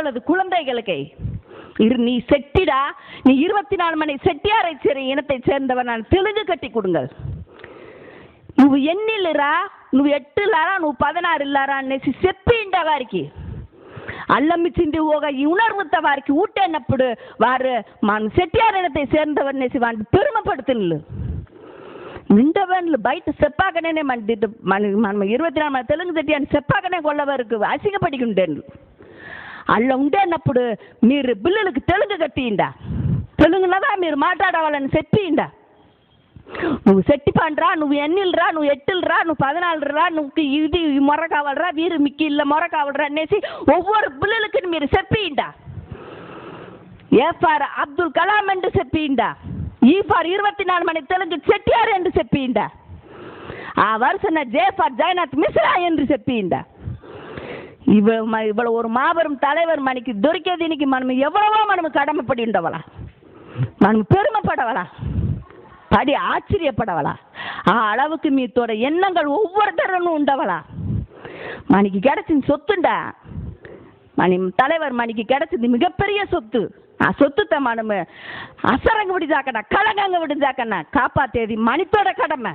உங்களது குழந்தைகளுக்கு நீ செட்டிடா, நீ 24 மணி செட்டியாரை இனத்தை சேர்ந்தவர், நான் தெலுங்கு கட்டி கொடுங்கள். నువ్వు ఎన్నిళ్ళరా, నువ్వు 8 నువ్వు 16 అనేసి చెప్పిండ వారికి అల్లమ్మిచ్చింది ఒక ఉణర్వుత వారికి ఊటేనప్పుడు వారు మనం సెట్టియారైనతే சேர்ந்தவர்నేసి వారిని పెరుమపడుతున్నారు. నిండవన్లు బయట చెప్పాకనే మనం 24 మన తెలుగు సెట్టి అని చెప్పాకనే కొల్లవరకు అసిగపడికుంటాను. అలా ఉండేనప్పుడు మీరు బిల్లులకు తెలుగు కట్టిండా, తెలుగునదా మీరు మాట్లాడవాలని చెప్పిండా. నువ్వు సెట్టి పండ్రా, నువ్వు ఎన్నిళ్ళరా, నువ్వు 8రా, నువ్వు 14రా, నువ్వు ఇది మొర కావాలరా, వీరు మీకు ఇళ్ళ మొర కావాలరా అనేసి ఒవ్వొరు పిల్లలకి మీరు చెప్పిండా. ఏఫార్ అబ్దుల్ కలాం என்று చెప్పిండా, ఈఫార్ 24 மணி தெலுங்கு செட்டியார் என்று చెప్పిండా, ఆ వరుసన జేఫార్ జగన్నాథ్ మిశ్రా என்று చెప్పిండా. இவ்வளவு ஒரு மாபெரும் தலைவர் மணிக்கு దొరికేది இன்னைக்கு మనం எவ்வளவோ మనం கடமைப்படி ఉండవలా, మనం பெருமைப்படவலா, படி ஆச்சரியப்படவலா. ఆ அளவுக்கு மீத்தோட எண்ணங்கள் ஒவ்வொருத்தரும் ఉండவலா. மணிக்கு கிடைச்சின் சொத்துண்டா, மணி தலைவர் மணிக்கு கிடைச்சது மிகப்பெரிய சொத்து. ఆ சொத்துத்தை మనం అసరంగ విడిచాకన్నా కళంగంగా విడిచాకన్నా కాపాతేది మణితోட கடமை.